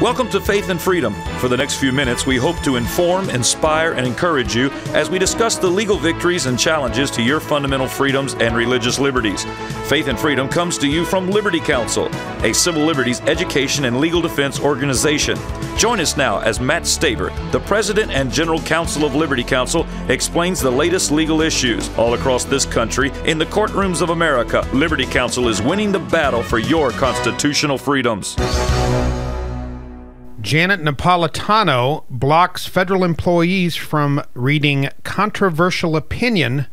Welcome to Faith and Freedom. For the next few minutes, we hope to inform, inspire, and encourage you as we discuss the legal victories and challenges to your fundamental freedoms and religious liberties. Faith and Freedom comes to you from Liberty Counsel, a civil liberties education and legal defense organization. Join us now as Matt Staver, the President and General Counsel of Liberty Counsel, explains the latest legal issues all across this country in the courtrooms of America. Liberty Counsel is winning the battle for your constitutional freedoms. Janet Napolitano blocks federal employees from reading controversial opinion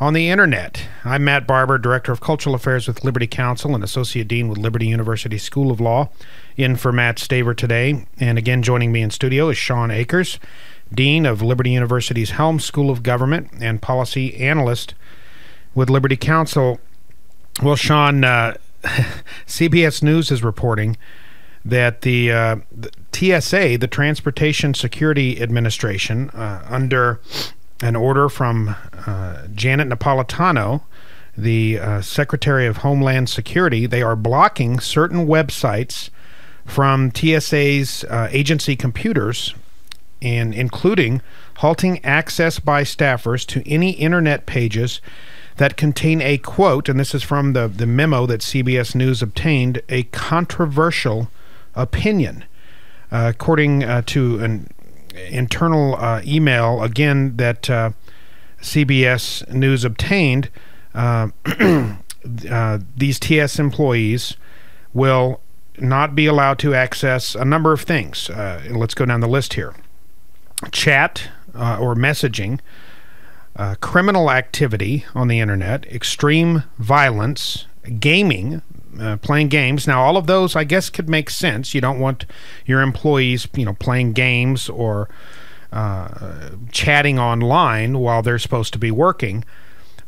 on the internet. I'm Matt Barber, Director of Cultural Affairs with Liberty Counsel and Associate Dean with Liberty University School of Law, in for Matt Staver today. And again, joining me in studio is Sean Akers, Dean of Liberty University's Helms School of Government and Policy Analyst with Liberty Counsel. Well, Sean, CBS News is reporting that the TSA, the Transportation Security Administration, under an order from Janet Napolitano, the Secretary of Homeland Security, they are blocking certain websites from TSA's agency computers, and including halting access by staffers to any internet pages that contain a quote, and this is from the memo that CBS News obtained, a controversial opinion. According to an internal email, again, that CBS News obtained, these TS employees will not be allowed to access a number of things. Let's go down the list here. Chat or messaging, criminal activity on the internet, extreme violence, gaming, playing games. Now, all of those, I guess, could make sense. You don't want your employees, playing games or chatting online while they're supposed to be working.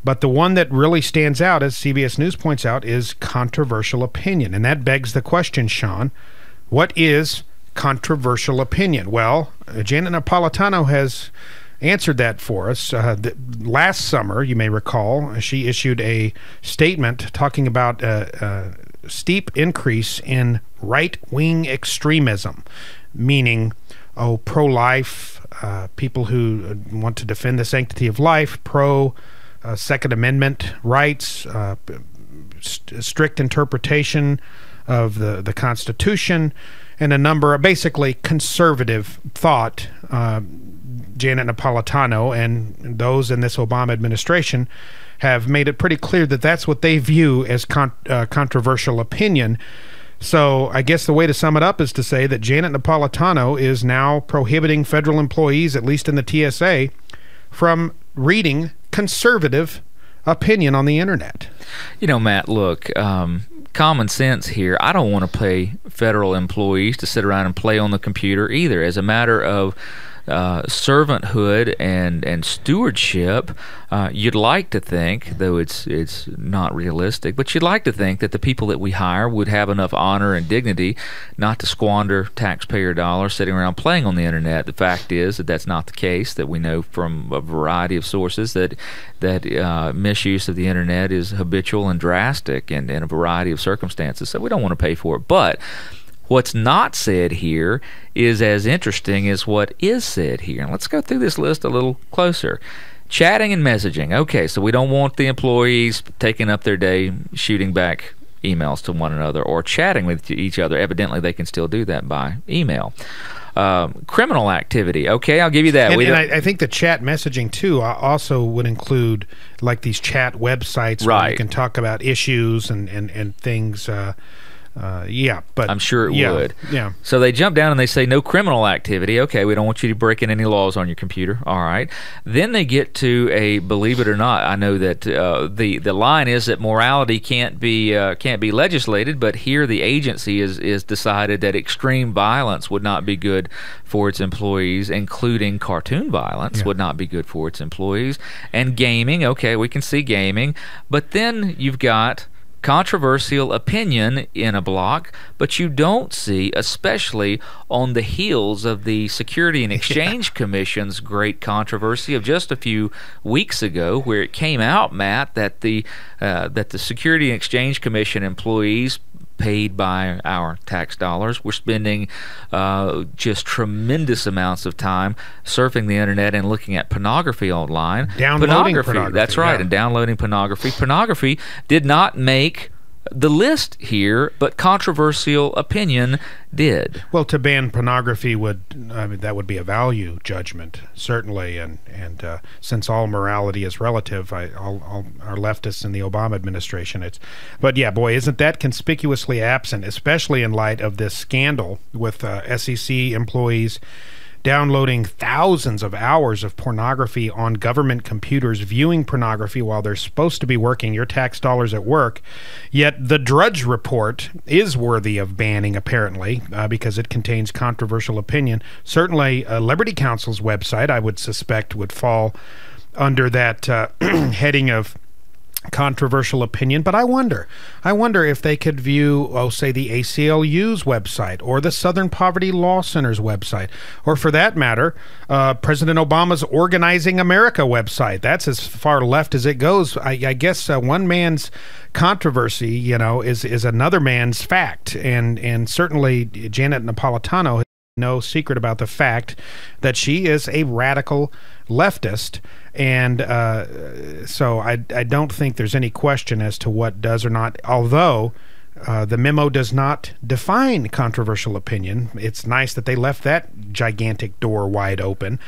But the one that really stands out, as CBS News points out, is controversial opinion. And that begs the question, Sean, what is controversial opinion? Well, Janet Napolitano has answered that for us. Last summer, you may recall, she issued a statement talking about a steep increase in right-wing extremism, meaning pro-life, people who want to defend the sanctity of life, pro-Second Amendment rights, strict interpretation of the Constitution, and a number of basically conservative thought. Janet Napolitano and those in this Obama administration have made it pretty clear that that's what they view as controversial opinion. So I guess the way to sum it up is to say that Janet Napolitano is now prohibiting federal employees, at least in the TSA, from reading conservative opinion on the internet. Matt, look, common sense here. I don't want to pay federal employees to sit around and play on the computer either. As a matter of servanthood and stewardship, you'd like to think, though it's not realistic, but you'd like to think that the people that we hire would have enough honor and dignity not to squander taxpayer dollars sitting around playing on the internet. The fact is that that's not the case, that we know from a variety of sources that misuse of the internet is habitual and drastic in a variety of circumstances, so we don't want to pay for it. But what's not said here is as interesting as what is said here. And let's go through this list a little closer. Chatting and messaging. Okay, so we don't want the employees taking up their day shooting back emails to one another or chatting with each other. Evidently, they can still do that by email. Criminal activity. Okay, I'll give you that. And I think the chat messaging, too, also would include like these chat websites where you can talk about issues and things. But I'm sure it would. Yeah. So they jump down and they say no criminal activity. Okay, we don't want you to breaking any laws on your computer. All right. Then they get to a, believe it or not, I know that the line is that morality can't be legislated, but here the agency is decided that extreme violence would not be good for its employees, including cartoon violence would not be good for its employees, and gaming. Okay, we can see gaming, but then you've got controversial opinion in a block, but you don't see, especially on the heels of the Security and Exchange Commission's great controversy of just a few weeks ago, where it came out, Matt, that the Security and Exchange Commission employees paid by our tax dollars. We're spending just tremendous amounts of time surfing the internet and looking at pornography online. Downloading pornography. That's right, yeah. and downloading pornography. Pornography did not make the list here, but controversial opinion did. Well, to ban pornography that would be a value judgment, certainly, and since all morality is relative, all our leftists in the Obama administration, but yeah, boy, isn't that conspicuously absent, especially in light of this scandal with SEC employees downloading thousands of hours of pornography on government computers, viewing pornography while they're supposed to be working, your tax dollars at work. Yet the Drudge Report is worthy of banning, apparently, because it contains controversial opinion. Certainly, Liberty Counsel's website, I would suspect, would fall under that heading of controversial opinion, but I wonder if they could view, say, the ACLU's website or the Southern Poverty Law Center's website, or for that matter, President Obama's Organizing America website. That's as far left as it goes. I guess one man's controversy, is another man's fact, and certainly Janet Napolitano has no secret about the fact that she is a radical leftist. And so I don't think there's any question as to what does or not, although the memo does not define controversial opinion. It's nice that they left that gigantic door wide open.